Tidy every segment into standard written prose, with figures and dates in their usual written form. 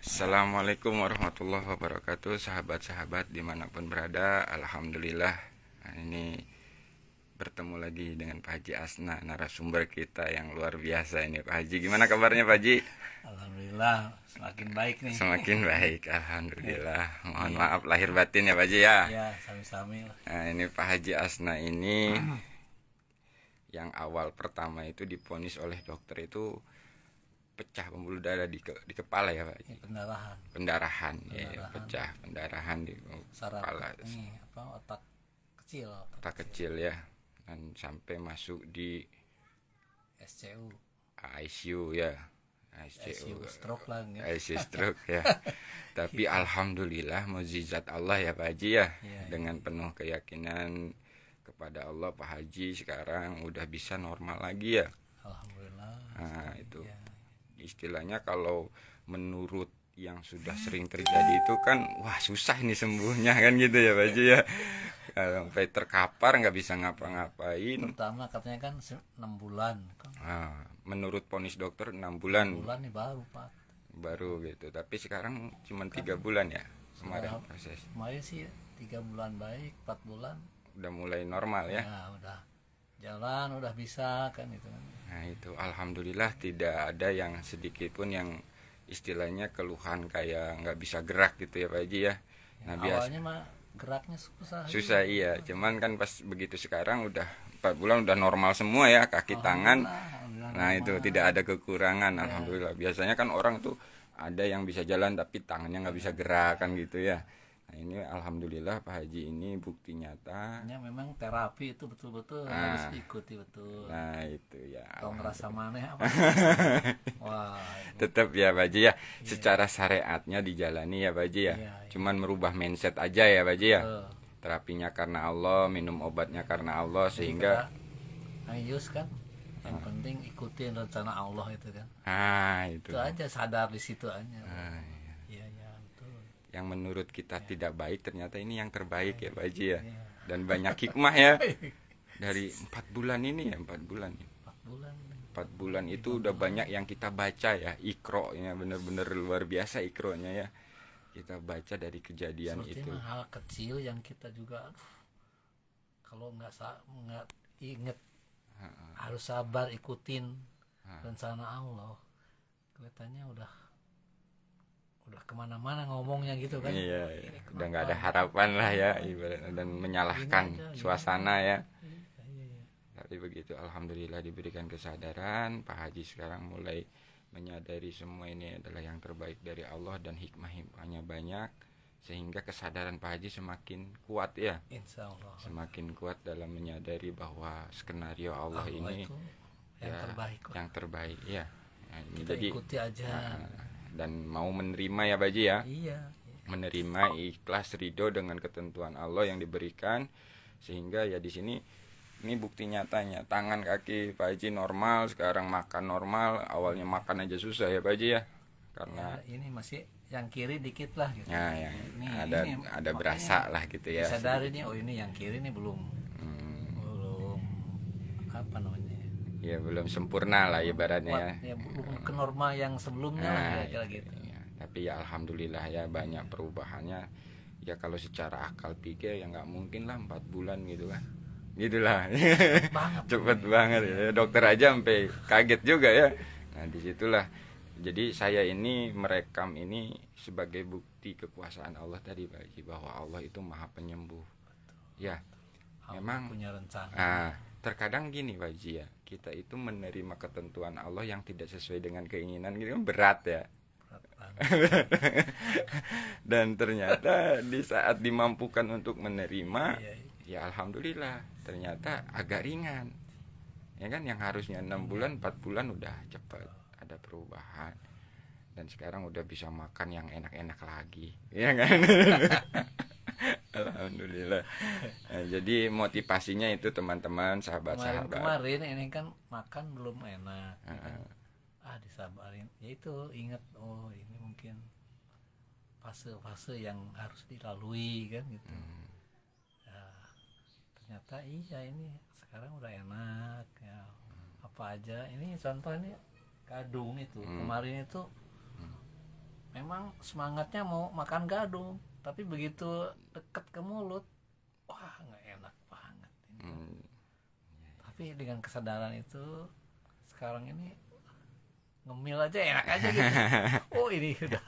Assalamualaikum warahmatullahi wabarakatuh, sahabat-sahabat dimanapun berada. Alhamdulillah, nah, ini bertemu lagi dengan Pak Haji Asna, narasumber kita yang luar biasa ini. Pak Haji, gimana kabarnya Pak Haji? Alhamdulillah semakin baik nih. Semakin baik, Alhamdulillah. Mohon maaf lahir batin ya Pak Haji ya. Ya, sami-sami lah. Nah, ini Pak Haji Asna ini yang awal pertama itu diponis oleh dokter itu pecah pembuluh darah di kepala ya Pak Haji. Pendarahan. Pendarahan, ya, pecah pendarahan di Saraf kepala, ini otak kecil. otak kecil ya, dan sampai masuk di SCU. ICU ya, ICU stroke lah enggak? ICU stroke ya. Tapi alhamdulillah mukjizat Allah ya Pak Haji ya, dengan penuh keyakinan kepada Allah Pak Haji sekarang udah bisa normal lagi ya. Alhamdulillah. Nah itu istilahnya kalau menurut yang sudah sering terjadi itu kan wah susah ini sembuhnya kan gitu ya Pak Haji ya. Sampai terkapar nggak bisa ngapa-ngapain. Pertama katanya kan 6 bulan. Nah, menurut vonis dokter 6 bulan. 6 bulan nih baru Pak. Baru gitu. Tapi sekarang cuma 3 bulan ya kemarin proses. Kemarin sih 3 bulan baik, 4 bulan. Udah mulai normal ya. Ya udah jalan, udah bisa kan gitu kan. Nah itu alhamdulillah tidak ada yang sedikit pun yang istilahnya keluhan kayak nggak bisa gerak gitu ya Pak Haji ya. Nah Awalnya mah geraknya susah iya, cuman kan pas begitu sekarang udah 4 bulan udah normal semua ya, kaki tangan. Nah itu tidak ada kekurangan alhamdulillah. Biasanya kan orang tuh ada yang bisa jalan tapi tangannya nggak bisa gerak kan gitu ya. Nah ini alhamdulillah Pak Haji ini bukti nyata. Ya memang terapi itu betul-betul harus diikuti betul. Nah itu ya. Kalau ngerasa maneh apa? Wah. Tetap ya Pak Haji ya, secara syariatnya dijalani ya Pak Haji ya. Cuman merubah mindset aja ya Pak Haji ya. Terapinya karena Allah, minum obatnya karena Allah sehingga Ayus kan. Yang penting ikutin rencana Allah itu kan. Itu. Itu aja sadar di situ aja. Iya, betul. Yang menurut kita tidak baik ternyata ini yang terbaik ya Pak Haji ya. Dan banyak hikmah ya. Dari 4 bulan ini ya, 4 bulan. 4 bulan itu udah banyak yang kita baca ya, ikronya bener-bener luar biasa ikronya ya. Kita baca dari kejadian seperti itu. Hal kecil yang kita juga kalau nggak inget harus sabar ikutin rencana Allah. Kelihatannya udah kemana-mana ngomongnya gitu kan. Iya. Udah nggak ada harapan lah ya, dan menyalahkan suasana ya. Tapi begitu alhamdulillah diberikan kesadaran, Pak Haji sekarang mulai menyadari semua ini adalah yang terbaik dari Allah dan hikmah-hikmahnya banyak, sehingga kesadaran Pak Haji semakin kuat ya. Insya Allah. Semakin kuat dalam menyadari bahwa skenario Allah ini yang terbaik ya. Nah, ini kita jadi ikuti aja. Dan mau menerima ya Pak Haji ya. Iya. Menerima ikhlas ridho dengan ketentuan Allah yang diberikan, sehingga ya di sini ini bukti nyatanya tangan kaki Pak Haji normal, sekarang makan normal. Awalnya makan aja susah ya Pak Haji ya, karena ini masih yang kiri dikit lah gitu. Ya, yang ada berasa lah gitu ya. Sadari nih, oh ini yang kiri nih belum apa namanya? Ya belum sempurna lah ibaratnya ya. Belum ke norma yang sebelumnya lah kira-kira gitu. Ya, tapi ya alhamdulillah ya banyak perubahannya. Ya kalau secara akal pikir ya nggak mungkin lah 4 bulan gitu kan. Gitulah. Cepet banget ya. Dokter aja sampai kaget juga ya. Nah disitulah. Jadi saya ini merekam ini sebagai bukti kekuasaan Allah tadi Pak Haji, bahwa Allah itu maha penyembuh. Ya, Allah memang punya rencana. Terkadang gini Pak Haji ya, kita itu menerima ketentuan Allah yang tidak sesuai dengan keinginan gitu kan berat ya. Dan ternyata di saat dimampukan untuk menerima, ya alhamdulillah ternyata agak ringan. Ya kan, yang harusnya 6 bulan 4 bulan udah cepat ada perubahan. Dan sekarang udah bisa makan yang enak-enak lagi. Ya kan? Alhamdulillah. Nah, jadi motivasinya itu teman-teman, sahabat-sahabat. Kemarin ini kan makan belum enak. Disabarin. Ya itu ingat, oh ini mungkin fase-fase yang harus dilalui kan gitu. Ya, ternyata iya ini sekarang udah enak ya. Apa aja ini contoh ini kadung itu kemarin itu memang semangatnya mau makan gadung, tapi begitu deket ke mulut, wah nggak enak banget ini. Tapi dengan kesadaran itu sekarang ini ngemil aja enak aja gitu. Oh ini udah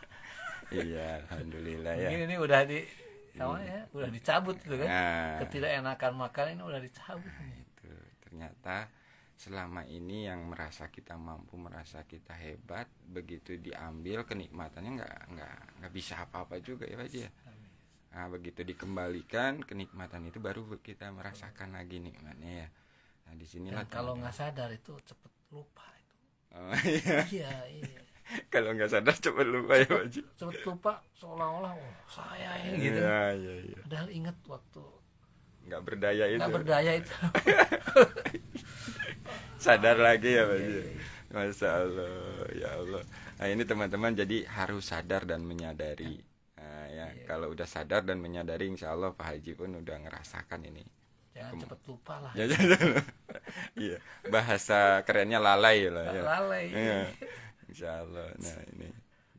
Iya, alhamdulillah ya. mungkin ini udah udah dicabut gitu kan. Ketidakenakan makan ini udah dicabut. Itu ternyata selama ini yang merasa kita mampu, merasa kita hebat, begitu diambil kenikmatannya nggak bisa apa-apa juga ya Pak Haji ya. Nah, begitu dikembalikan kenikmatan itu baru kita merasakan lagi nikmatnya ya. Nah di sinilah kalau nggak sadar itu cepet lupa itu. Oh, iya. Iya. Kalau nggak sadar cepet lupa ya Pak Haji. Cepet lupa seolah-olah saya ini gitu. Iya. Padahal ingat waktu Nggak berdaya itu. nggak berdaya itu. Sadar lagi ya Pak Haji. Masya Allah, ya Allah. Nah ini teman-teman jadi harus sadar dan menyadari. Nah, ya kalau udah sadar dan menyadari, insya Allah Pak Haji pun udah ngerasakan ini. Jangan cepet lupa lah. Ya, iya, bahasa kerennya lalai lah ya. Lalai. Iya. Insya Allah. Nah ini.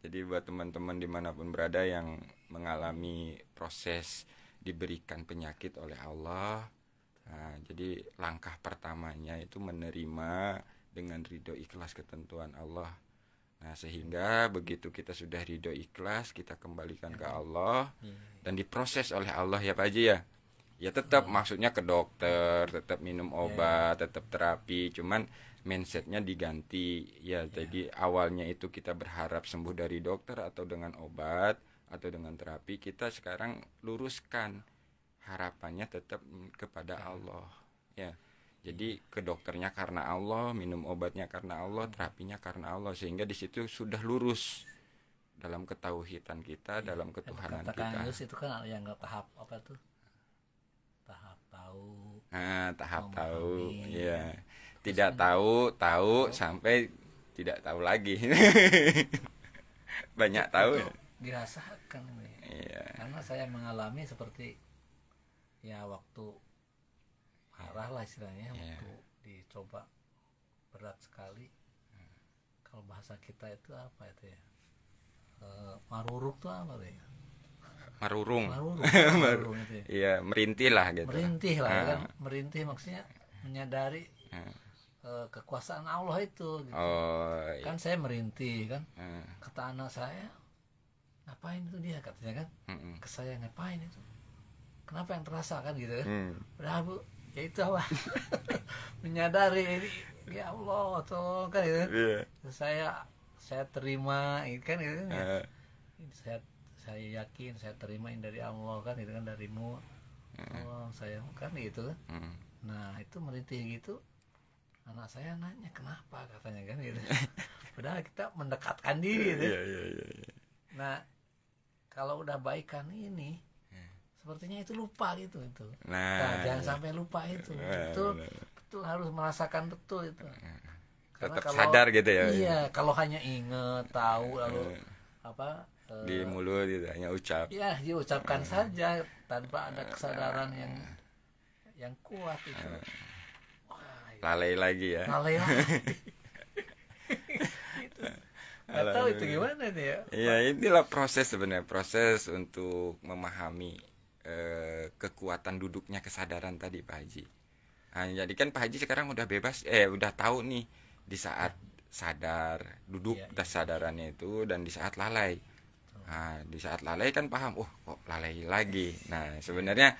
Jadi buat teman-teman dimanapun berada yang mengalami proses diberikan penyakit oleh Allah. Nah, jadi langkah pertamanya itu menerima dengan ridho ikhlas ketentuan Allah. Nah, sehingga begitu kita sudah ridho ikhlas, kita kembalikan ke Allah dan diproses oleh Allah ya Pak Haji ya. Ya tetap maksudnya ke dokter, tetap minum obat, tetap terapi, cuman mindsetnya diganti ya. Jadi awalnya itu kita berharap sembuh dari dokter atau dengan obat atau dengan terapi, kita sekarang luruskan harapannya tetap kepada Allah ya. Jadi ke dokternya karena Allah, minum obatnya karena Allah, terapinya karena Allah, sehingga di situ sudah lurus dalam ketauhidan kita, dalam ketuhanan kita. Itu kan yang nggak tahap apa tuh? Tahap tahu. Nah, tahap tahu ya. Tidak tahu sampai tidak tahu lagi. Banyak tahu ya. Dirasakan Iya. Karena saya mengalami seperti ya waktu marah lah istilahnya, waktu dicoba berat sekali. Kalau bahasa kita itu apa itu ya, maruruk tuh apa tuh ya? Marurung Itu ya. Iya, merintih lah gitu. Merintih lah kan, merintih maksudnya menyadari kekuasaan Allah itu gitu. Iya. Kan saya merintih kan, kata anak saya, ngapain itu dia katanya kan, ke saya ngapain itu, kenapa yang terasa kan gitu kan. Udah Bu, ya itu apa. Menyadari ini, ya Allah tolong kan gitu. Saya terima kan gitu kan ya. Saya yakin saya terima ini dari Allah kan gitu kan, darimu Allah saya kan gitu kan. Nah itu merintih gitu, anak saya nanya kenapa katanya kan gitu. Padahal kita mendekatkan diri gitu. Nah kalau udah baikan ini sepertinya itu lupa gitu itu. Nah jangan sampai lupa itu. Betul harus merasakan betul itu. Karena tetap sadar gitu ya. Iya, kalau hanya inget, tahu lalu apa di mulut gitu hanya ucap. Ya, diucapkan saja tanpa ada kesadaran yang kuat itu. Wah, lalai lagi ya. Lalai lagi. Nggak tahu itu gimana nih ya. Iya, inilah proses sebenarnya, proses untuk memahami kekuatan duduknya kesadaran tadi Pak Haji. Nah, jadi kan Pak Haji sekarang udah bebas, udah tahu nih di saat sadar, duduk kesadarannya itu, dan di saat lalai. Nah, di saat lalai kan paham, kok lalai lagi. Nah, sebenarnya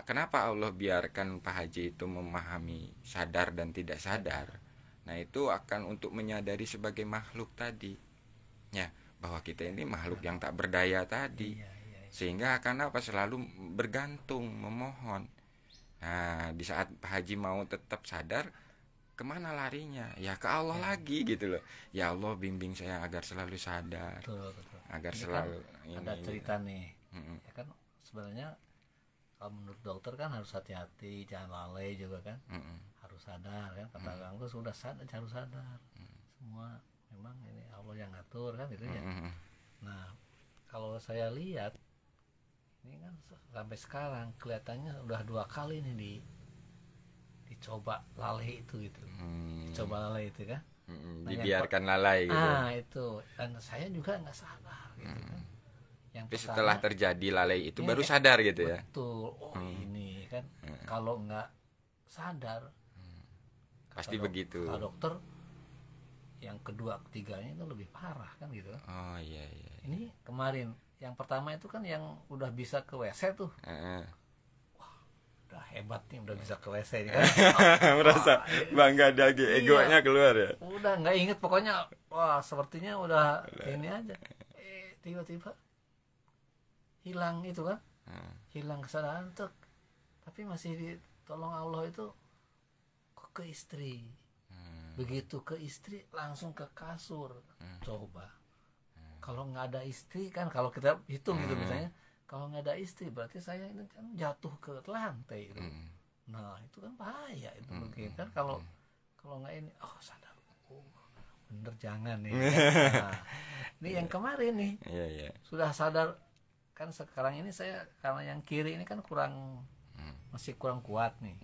kenapa Allah biarkan Pak Haji itu memahami sadar dan tidak sadar? Nah, itu akan untuk menyadari sebagai makhluk tadi. Ya, bahwa kita ini makhluk yang tak berdaya tadi. Sehingga akan apa? Selalu bergantung, memohon. Nah, di saat Pak Haji mau tetap sadar, kemana larinya? Ya ke Allah lagi gitu loh. Ya Allah bimbing saya agar selalu sadar. Betul. Agar ini selalu kan ada cerita nih. Ya kan sebenarnya kalau menurut dokter kan harus hati-hati, jangan lalai juga kan. Harus sadar kan, kata Kang Gus sudah sadar, harus sadar. Semua memang ini Allah yang ngatur kan gitu ya. Nah, kalau saya lihat ini kan sampai sekarang kelihatannya udah 2 kali nih dicoba lalai itu gitu. Dicoba lalai itu kan. Nah, dibiarkan lalai gitu. Itu, dan saya juga nggak sadar gitu kan. Yang tapi setelah terjadi lalai itu baru sadar gitu ya. Betul. Ini kan kalau nggak sadar pasti begitu. Kata dokter yang kedua ketiganya itu lebih parah kan gitu. Oh iya. Ini kemarin yang pertama itu kan yang udah bisa ke WC tuh. Wah, udah hebat nih, udah bisa ke WC nih kan. Merasa bangga lagi, egonya keluar ya. Udah nggak inget pokoknya, wah sepertinya udah ini aja. Tiba-tiba hilang itu kan, hilang kesadaran tuh. Tapi masih ditolong Allah itu ke istri. Begitu ke istri langsung ke kasur. Coba. Kalau nggak ada istri kan, kalau kita hitung gitu misalnya, kalau nggak ada istri berarti saya ini kan jatuh ke lantai itu. Nah itu kan bahaya itu mungkin kan kalau nggak ini, sadar, bener jangan nih. Nah, ini yang kemarin nih sudah sadar kan, sekarang ini saya karena yang kiri ini kan masih kurang kuat nih.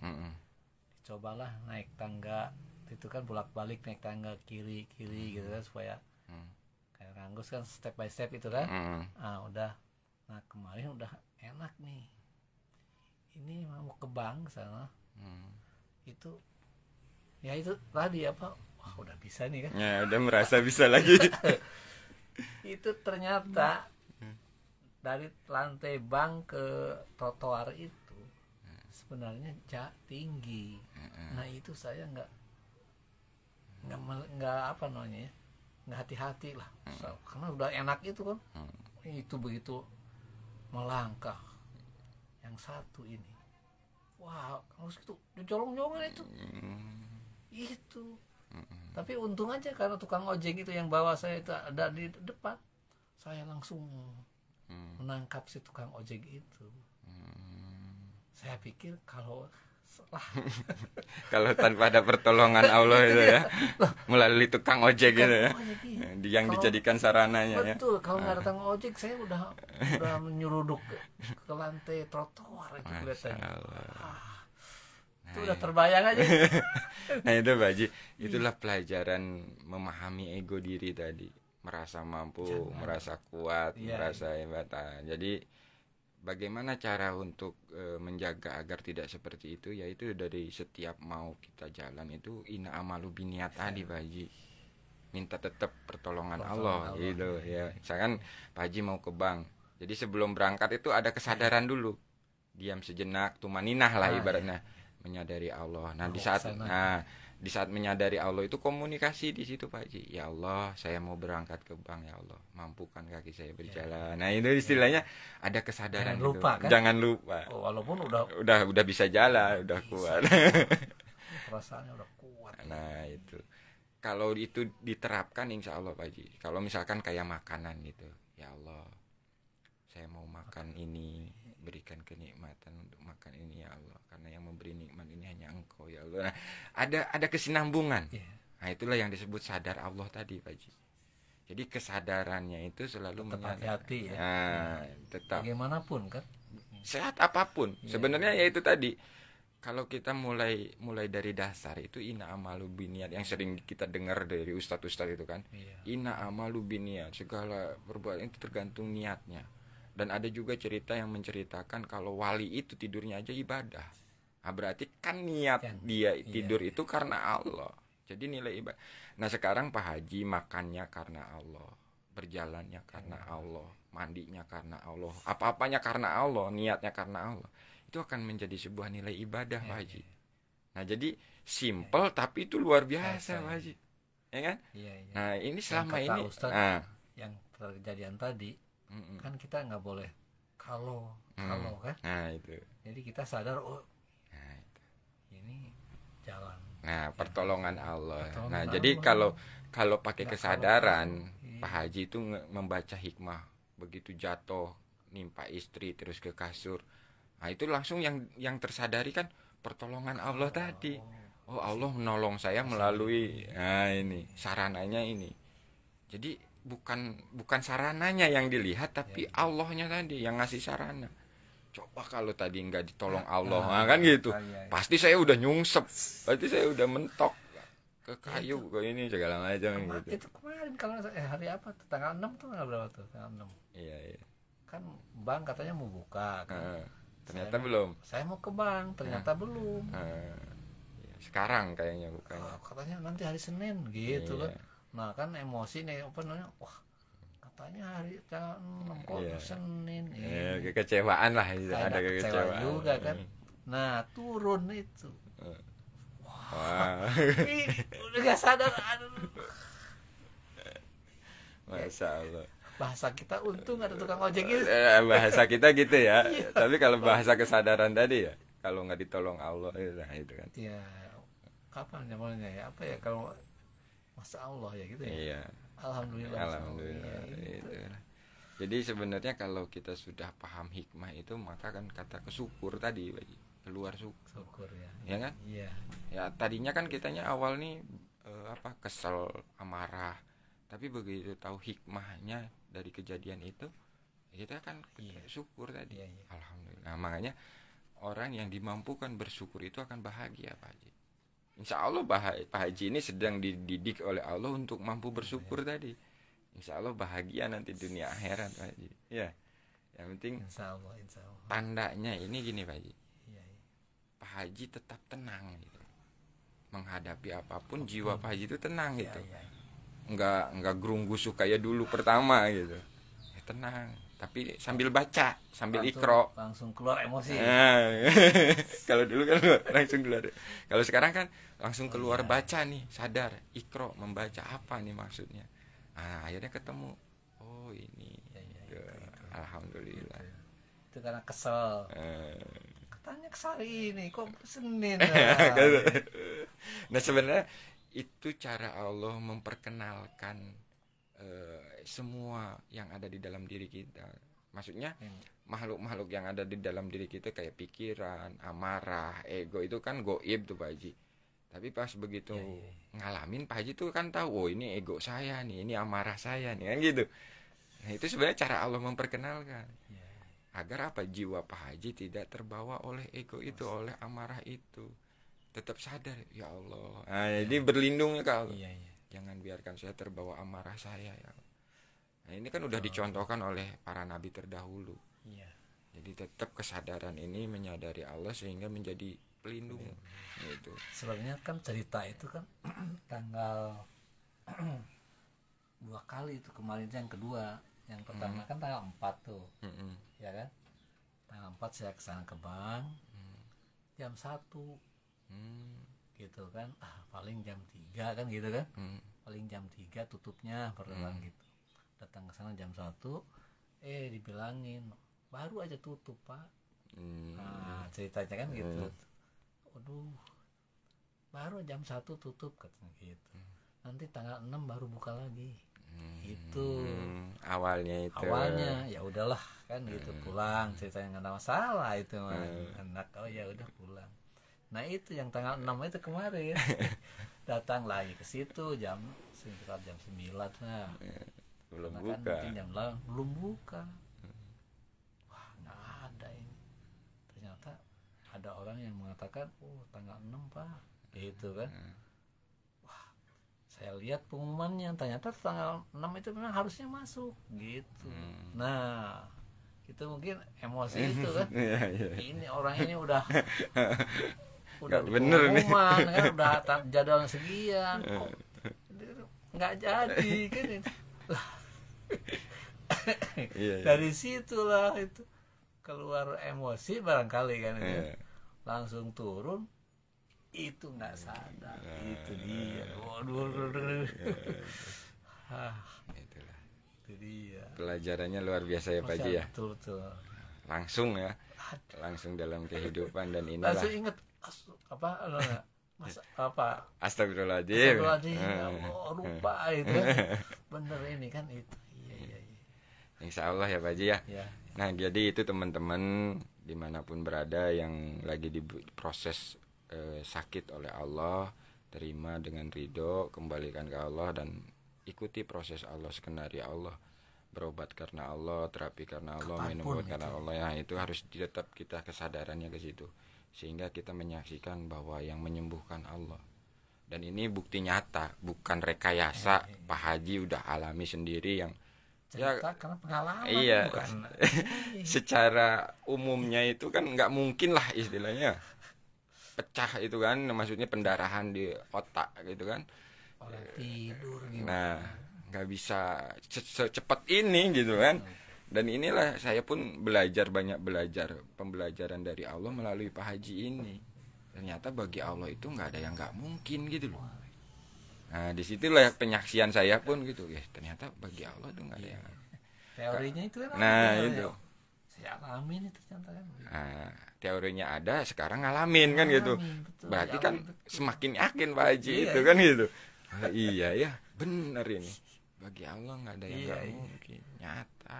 Cobalah naik tangga itu kan, bolak-balik naik tangga kiri gitu kan, supaya kayak Ranggus kan step by step itu kan. Udah. Nah kemarin udah enak nih, ini mau ke bank sana. Itu ya itu tadi apa, wah udah bisa nih kan ya, udah merasa bisa lagi. Itu ternyata dari lantai bank ke trotoar itu sebenarnya tinggi. Nah itu saya nggak apa namanya ya, nggak hati-hati lah. Karena udah enak itu kan. Itu begitu melangkah yang satu ini, wah harus itu dicolong-colongan itu. Tapi untung aja karena tukang ojek itu yang bawa saya itu ada di depan, saya langsung menangkap si tukang ojek itu. Saya pikir kalau tanpa ada pertolongan Allah itu ya, melalui tukang ojek gitu ya, yang dijadikan sarananya. Betul, kalau nggak ada tukang ojek saya udah menyeruduk ke lantai trotoar itu kelihatannya. Itu udah terbayang aja. Nah itu Pak Haji, itulah pelajaran memahami ego diri tadi, merasa mampu, merasa kuat, merasa hebat. Jadi bagaimana cara untuk menjaga agar tidak seperti itu, yaitu dari setiap mau kita jalan itu ina amalu biniat tadi Pak Haji, minta tetap pertolongan Allah gitu ya. Misalkan Pak Haji mau ke bank, jadi sebelum berangkat itu ada kesadaran dulu, diam sejenak, tumaninah lah ibaratnya, menyadari Allah. Nah di saat menyadari Allah itu komunikasi di situ Pak Haji. Ya Allah, saya mau berangkat ke bank, ya Allah, mampukan kaki saya berjalan. Nah itu istilahnya ada kesadaran. Jangan lupa kan? Jangan lupa. Walaupun udah bisa jalan, udah kuat. Perasaannya udah kuat. Nah itu kalau itu diterapkan insya Allah Pak Haji. Kalau misalkan kayak makanan gitu, ya Allah, saya mau makan ini, berikan kenikmatan untuk makan ini ya Allah, karena yang memberi nikmat ini hanya Engkau ya Allah. Nah, ada kesinambungan. Nah itulah yang disebut sadar Allah tadi Pak Haji. Jadi kesadarannya itu selalu tetap hati ya. Tetap bagaimanapun kan, sehat apapun sebenarnya ya itu tadi. Kalau kita mulai dari dasar itu ina amalu biniat yang sering kita dengar dari ustadz-ustadz itu kan. Ina amalu biniat, segala perbuatan itu tergantung niatnya. Dan ada juga cerita yang menceritakan kalau wali itu tidurnya aja ibadah. Nah, berarti kan niat dia tidur itu karena Allah. Jadi nilai ibadah. Nah sekarang Pak Haji makannya karena Allah, berjalannya karena Allah, mandinya karena Allah, apa-apanya karena Allah, niatnya karena Allah. Itu akan menjadi sebuah nilai ibadah Pak Haji. Nah jadi simple tapi itu luar biasa Pak Haji. Ya kan? Nah ini selama ini Ustadz, yang kejadian tadi kan kita nggak boleh kalau kan. Nah itu. Jadi kita sadar ini jalan. Nah pertolongan Allah. Jadi kalau pakai kesadaran Pak Haji itu membaca hikmah, begitu jatuh nimpa istri terus ke kasur. Nah itu langsung yang tersadari kan pertolongan Allah tadi. Oh Allah menolong saya melalui ini sarananya ini. Jadi bukan sarananya yang dilihat, tapi Allahnya tadi yang ngasih sarana. Coba kalau tadi nggak ditolong Allah, kan gitu. Pasti saya udah nyungsep, pasti saya udah mentok. ke kayu ke ini segala macam gitu. Itu kemarin kalau hari apa tuh, tanggal 6 tuh, tanggal berapa tuh, tanggal 6. Iya. Kan bank katanya mau buka kan. Ternyata belum. Saya mau ke bank, ternyata belum. Sekarang kayaknya bukanya. Katanya nanti hari Senin gitu kan. Nah kan emosi nih, apa namanya, wah katanya hari tanggal 6 kok Senin. Kekecewaan lah itu, ada kekecewaan juga kan. Nah turun itu. Wah. Udah gak sadar. Masya Allah. Bahasa kita untung ada tukang ojek gitu. Bahasa kita gitu ya. Tapi kalau bahasa kesadaran tadi ya, kalau nggak ditolong Allah itu kan. Iya. Kapan namanya ya? Apa ya kalau masa Allah ya gitu ya. Iya. Alhamdulillah. Alhamdulillah. Itu. Jadi sebenarnya kalau kita sudah paham hikmah itu, maka kan kata kesyukur tadi, keluar syukur ya kan. Iya. Ya tadinya kan kitanya awal nih kesel, amarah, tapi begitu tahu hikmahnya dari kejadian itu, kita kan syukur tadi. Iya. Alhamdulillah. Nah, makanya orang yang dimampukan bersyukur itu akan bahagia, Pak Haji. Insya Allah Pak Haji ini sedang dididik oleh Allah untuk mampu bersyukur tadi. Insya Allah bahagia nanti dunia akhirat, Pak Haji. Ya. Yang penting Insya Allah. Tandanya ini gini, Pak Haji. Pak Haji tetap tenang gitu. Menghadapi apapun jiwa Pak Haji itu tenang gitu. Enggak gerung-gusuk kayak dulu pertama gitu. Tenang, tapi sambil baca, sambil ikro. Langsung keluar emosi. Kalau dulu kan langsung keluar. Kalau sekarang kan langsung keluar baca nih, sadar, ikro, membaca apa nih maksudnya. Nah, akhirnya ketemu. Oh, ini. Itu. Alhamdulillah. Itu karena kesel. Katanya kesari ini kok Senin. Nah sebenarnya itu cara Allah memperkenalkan semua yang ada di dalam diri kita. Maksudnya makhluk-makhluk yang ada di dalam diri kita kayak pikiran, amarah, ego itu kan goib tuh Pak Haji. Tapi pas begitu ngalamin Pak Haji tuh kan tahu, oh ini ego saya nih, ini amarah saya nih kan gitu. Nah itu sebenarnya cara Allah memperkenalkan. Agar apa, jiwa Pak Haji tidak terbawa oleh ego itu, oleh amarah itu, tetap sadar ya Allah. Nah, jadi berlindungnya ke Allah. Jangan biarkan saya terbawa amarah saya ya. Nah ini kan udah dicontohkan oleh para nabi terdahulu. Jadi tetap kesadaran ini menyadari Allah sehingga menjadi pelindung. Gitu. Sebenarnya kan cerita itu kan tanggal 2 kali itu kemarin, yang kedua. Yang pertama kan tanggal 4 tuh. Ya kan? Tanggal 4 saya kesana ke bank. Jam 1. Gitu kan. Paling jam 3 kan gitu kan. Paling jam 3 tutupnya pertemuan gitu. Datang ke sana jam 1. Dibilangin baru aja tutup, Pak. Nah, ceritanya kan gitu. Aduh. Baru jam 1 tutup katanya gitu. Nanti tanggal 6 baru buka lagi. Itu awalnya ya udahlah kan gitu, pulang, ceritanya nggak ada masalah itu mah. Anak ya udah pulang. Nah itu yang tanggal 6 itu kemarin datang lagi ke situ sekitar jam 9 nah. Belum karena buka kan jam 8 belum buka. Wah nggak ada ini. Ternyata ada orang yang mengatakan tanggal 6 Pak gitu kan. Saya lihat pengumumannya, ternyata tanggal 6 itu memang harusnya masuk gitu. Nah itu mungkin emosi itu kan. Ini orang ini udah bener nih kan, udah jadwal sekian kok nggak jadi kan. Dari situlah itu keluar emosi barangkali kan itu. Langsung turun, itu nggak sadar. Itu dia. Waduh. Itulah. Itu dia. Pelajarannya luar biasa ya Pak Haji ya. Betul. Langsung ya. Langsung dalam kehidupan dan inilah. Langsung ingat Astagfirullahaladzim. Lupa itu. Bener ini kan itu. Iya. Insya Allah ya Pak Haji ya. Nah jadi itu teman-teman dimanapun berada yang lagi diproses sakit oleh Allah, terima dengan ridho, kembalikan ke Allah dan ikuti proses Allah, skenario Allah. Berobat karena Allah, terapi karena Allah, minum obat karena Allah. Ya itu harus tetap kita kesadarannya ke situ, sehingga kita menyaksikan bahwa yang menyembuhkan Allah, Dan ini bukti nyata, bukan rekayasa. Pak Haji udah alami sendiri yang cerita karena pengalaman. Iya. Bukan. Secara umumnya itu kan nggak mungkin lah istilahnya pecah itu kan, maksudnya pendarahan di otak gitu kan. Oleh tidur gitu. Nah, nggak bisa secepat ini gitu kan. Dan inilah saya pun banyak belajar pembelajaran dari Allah melalui Pak Haji ini. Ternyata bagi Allah itu nggak ada yang nggak mungkin gitu loh. Nah disitulah penyaksian saya pun gitu, ya ternyata bagi Allah itu nggak ada yang. Teorinya itu kan. Nah itu. Saya alamin itu ternyata kan. Nah, teorinya ada, sekarang ngalamin kan gitu. Betul, berarti ya, kan betul. Semakin yakin Pak Haji Iya, itu kan gitu. Iya ya, bener ini. Bagi Allah nggak ada yang nggak mungkin. Nyata,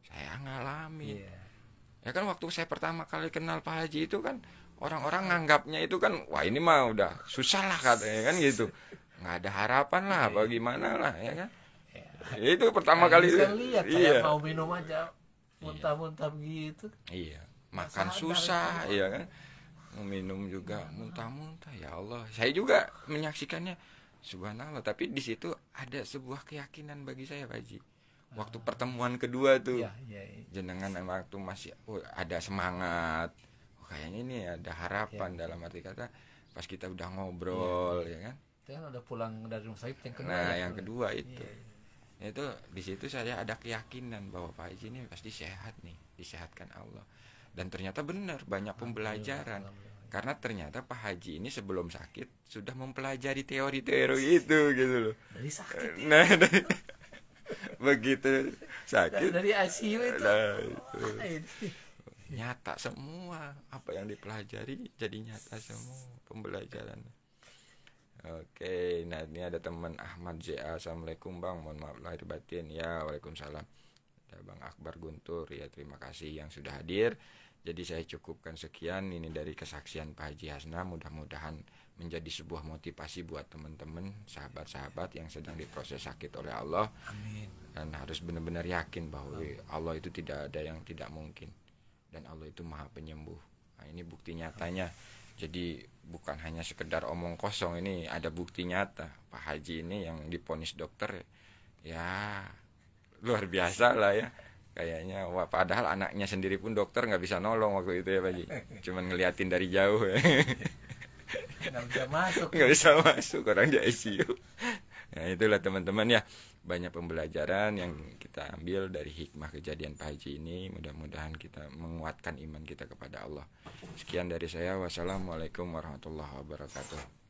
saya ngalamin. Iya. Ya kan waktu saya pertama kali kenal Pak Haji itu kan orang-orang nganggapnya itu kan, wah ini mah udah susah lah katanya kan gitu, nggak ada harapan lah, bagaimana lah ya kan. Itu pertama kali saya lihat, iya. saya mau minum aja muntah-muntah gitu. Iya, makan susah, iya kan. Mau minum juga muntah-muntah, ya Allah. Saya juga menyaksikannya, subhanallah. Tapi di situ ada sebuah keyakinan bagi saya, Pak Haji. Waktu pertemuan kedua tuh, jenengan waktu masih ada semangat. Kayaknya ini ada harapan dalam arti kata pas kita udah ngobrol ya kan. Itu kan udah pulang dari rumah sakit yang kedua. Nah, yang kedua itu. Itu di situ saya ada keyakinan bahwa Pak Haji ini pasti sehat nih, disehatkan Allah. Dan ternyata benar, banyak pembelajaran. Karena ternyata Pak Haji ini sebelum sakit sudah mempelajari teori-teori itu gitu loh. Dari sakit. Nah, begitu sakit dari ICU itu. Nah, itu. Nyata semua apa yang dipelajari jadi nyata semua pembelajaran. Oke, nah ini ada teman Ahmad JA. Assalamualaikum Bang, mohon maaf lahir batin. Ya, waalaikumsalam. Ada Bang Akbar Guntur, ya terima kasih yang sudah hadir. Jadi saya cukupkan sekian ini dari kesaksian Pak Haji Hasna. Mudah-mudahan menjadi sebuah motivasi buat teman-teman, sahabat-sahabat yang sedang diproses sakit oleh Allah. Amin. Dan harus benar-benar yakin bahwa Allah itu tidak ada yang tidak mungkin. Dan Allah itu maha penyembuh. Nah, ini bukti nyatanya. Jadi bukan hanya sekedar omong kosong, ini ada bukti nyata. Pak Haji ini yang diponis dokter ya luar biasa lah ya. Kayaknya wah, padahal anaknya sendiri pun dokter nggak bisa nolong waktu itu ya Pak Haji. Cuman ngeliatin dari jauh ya. Nggak bisa masuk orang di ICU. Nah itulah teman-teman ya, banyak pembelajaran yang kita ambil dari hikmah kejadian Pak Haji ini. Mudah-mudahan kita menguatkan iman kita kepada Allah. Sekian dari saya, wassalamualaikum warahmatullahi wabarakatuh.